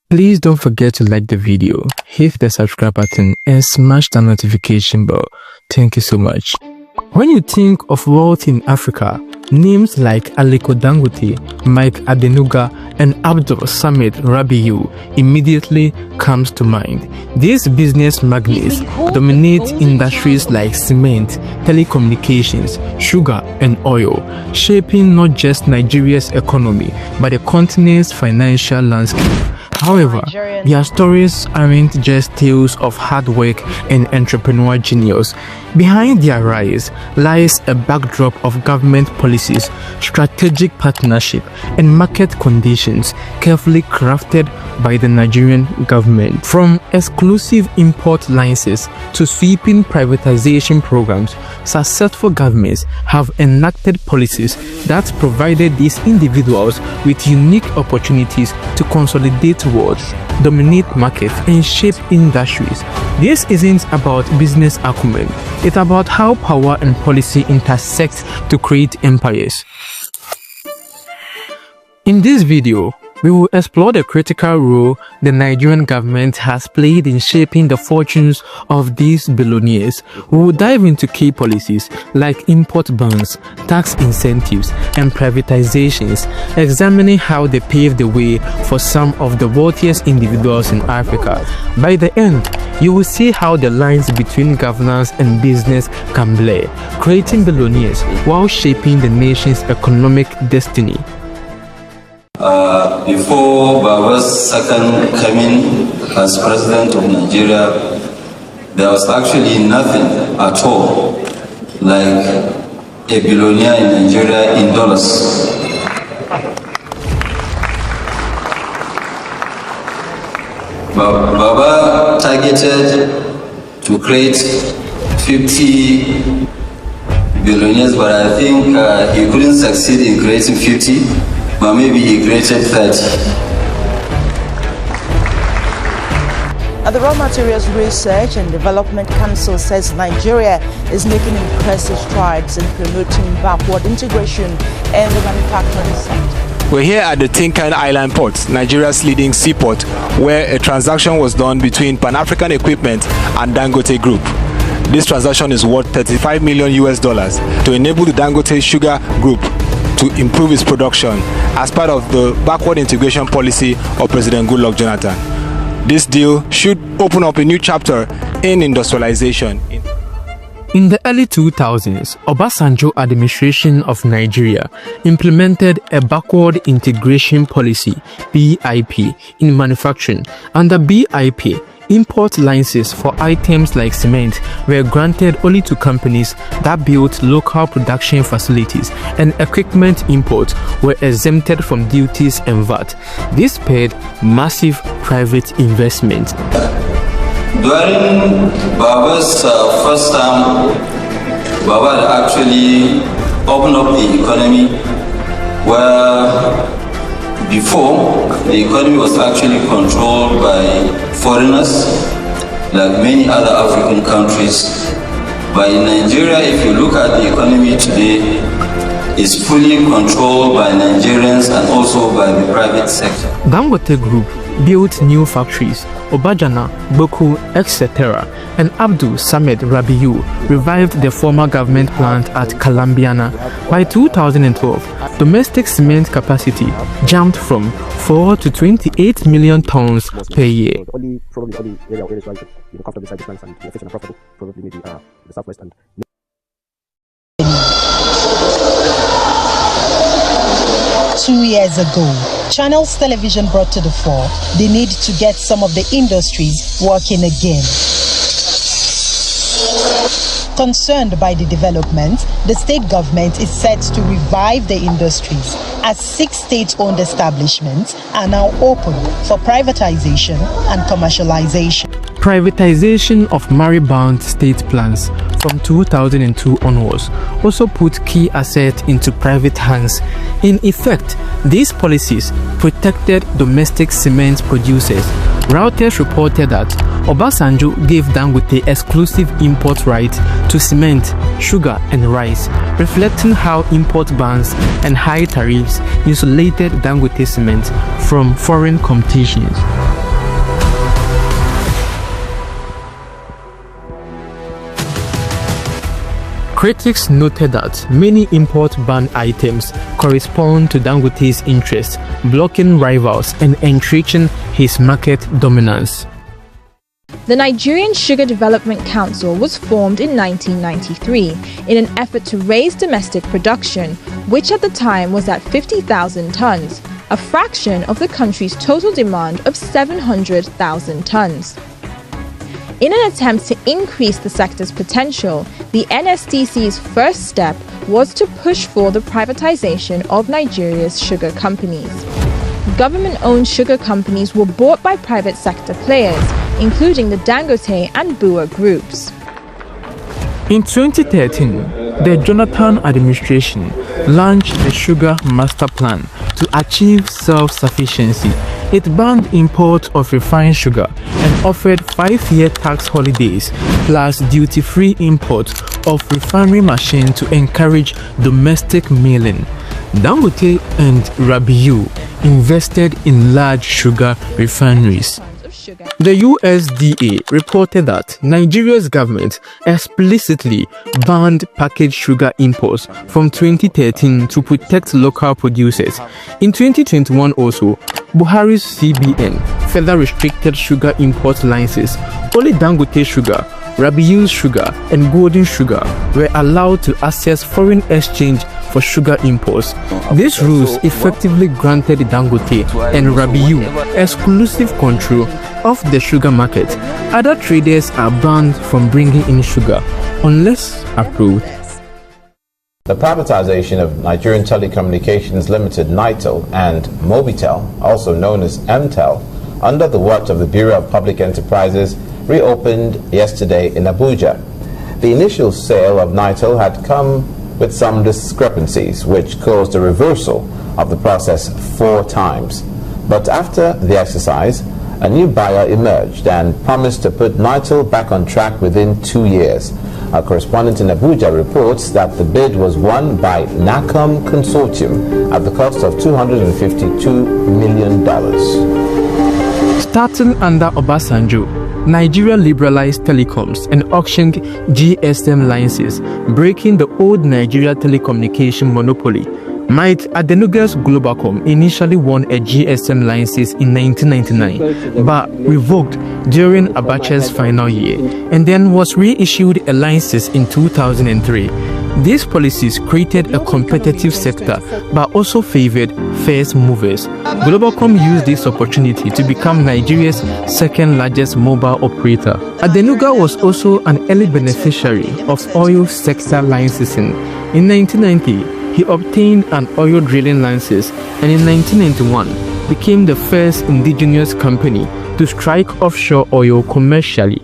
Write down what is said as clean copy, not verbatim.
Please don't forget to like the video, hit the subscribe button and smash the notification bell. Thank you so much. When you think of wealth in Africa, names like Aliko Dangote, Mike Adenuga and Abdul Samad Rabiu immediately comes to mind. These business magnates dominate industries like cement, telecommunications, sugar and oil, shaping not just Nigeria's economy but the continent's financial landscape. However, their stories aren't just tales of hard work and entrepreneurial genius. Behind their rise lies a backdrop of government policies, strategic partnership, and market conditions carefully crafted by the Nigerian government. From exclusive import licenses to sweeping privatization programs, successful governments have enacted policies that provided these individuals with unique opportunities to consolidate wealth, dominate markets, and shape industries. This isn't about business acumen, it's about how power and policy intersect to create empires. In this video, we will explore the critical role the Nigerian government has played in shaping the fortunes of these billionaires. We will dive into key policies like import bans, tax incentives, and privatizations, examining how they paved the way for some of the wealthiest individuals in Africa. By the end, you will see how the lines between governance and business can blur, creating billionaires while shaping the nation's economic destiny. Before Baba's second coming as president of Nigeria, there was actually nothing at all like a billionaire in Nigeria in dollars. Baba targeted to create 50 billionaires, but I think he couldn't succeed in creating 50. But maybe he created 30. The Raw Materials Research and Development Council says Nigeria is making impressive strides in promoting backward integration in the manufacturing sector. We're here at the Tinkan Island Port, Nigeria's leading seaport, where a transaction was done between Pan-African Equipment and Dangote Group. This transaction is worth $35 million to enable the Dangote Sugar Group to improve its production as part of the backward integration policy of President Goodluck Jonathan. This deal should open up a new chapter in industrialization. In the early 2000s, Obasanjo administration of Nigeria implemented a backward integration policy, BIP, in manufacturing. Under BIP, import licenses for items like cement were granted only to companies that built local production facilities, and equipment imports were exempted from duties and VAT. This spurred massive private investment. During Baba's first term, Baba had actually opened up the economy, where before the economy was actually controlled by foreigners, like many other African countries. But in Nigeria, if you look at the economy today, it's fully controlled by Nigerians and also by the private sector. Dangote Group built new factories, Obajana, Boku, etc., and Abdul Samad Rabiu revived the former government plant at Kalambiana. By 2012, domestic cement capacity jumped from 4 to 28 million tons per year. Probably area where you comfortable beside the plants and the fish and profitable, probably maybe the southwest and 2 years ago, Channels Television brought to the fore the need to get some of the industries working again. Concerned by the development, the state government is set to revive the industries, as 6 state-owned establishments are now open for privatization and commercialization. Privatization of Marybound state plants from 2002 onwards also put key assets into private hands. In effect, these policies protected domestic cement producers. Reuters reported that Obasanjo gave Dangote exclusive import rights to cement, sugar and rice, reflecting how import bans and high tariffs insulated Dangote cement from foreign competition. Critics noted that many import ban items correspond to Dangote's interests, blocking rivals and entrenching his market dominance. The Nigerian Sugar Development Council was formed in 1993 in an effort to raise domestic production, which at the time was at 50,000 tons, a fraction of the country's total demand of 700,000 tons. In an attempt to increase the sector's potential, the NSDC's first step was to push for the privatization of Nigeria's sugar companies. Government-owned sugar companies were bought by private sector players, including the Dangote and Bua groups. In 2013, the Jonathan administration launched the Sugar Master Plan to achieve self-sufficiency. It banned import of refined sugar and offered 5-year tax holidays plus duty-free import of refinery machines to encourage domestic milling. Dangote and Rabiu invested in large sugar refineries. The USDA reported that Nigeria's government explicitly banned packaged sugar imports from 2013 to protect local producers. In 2021 also, Buhari's CBN further restricted sugar import licenses. Only Dangote sugar, Rabiu's sugar and Golden sugar were allowed to access foreign exchange for sugar imports. These rules effectively granted Dangote and Rabiu exclusive control of the sugar market. Other traders are banned from bringing in sugar unless approved. The privatization of Nigerian Telecommunications Limited (NITEL) and Mobitel, also known as MTEL, under the watch of the Bureau of Public Enterprises, reopened yesterday in Abuja. The initial sale of NITEL had come with some discrepancies, which caused a reversal of the process 4 times. But after the exercise, a new buyer emerged and promised to put NITEL back on track within 2 years. Our correspondent in Abuja reports that the bid was won by NACOM Consortium at the cost of $252 million. Starting under Obasanjo, Nigeria liberalized telecoms and auctioned GSM licenses, breaking the old Nigeria telecommunication monopoly. Mike Adenuga's Globalcom initially won a GSM license in 1999, but revoked during Abacha's final year, and then was reissued a license in 2003. These policies created a competitive sector, but also favored first movers. Globalcom used this opportunity to become Nigeria's second largest mobile operator. Adenuga was also an early beneficiary of oil sector licensing. In 1990, he obtained an oil drilling license and in 1991 became the first indigenous company to strike offshore oil commercially.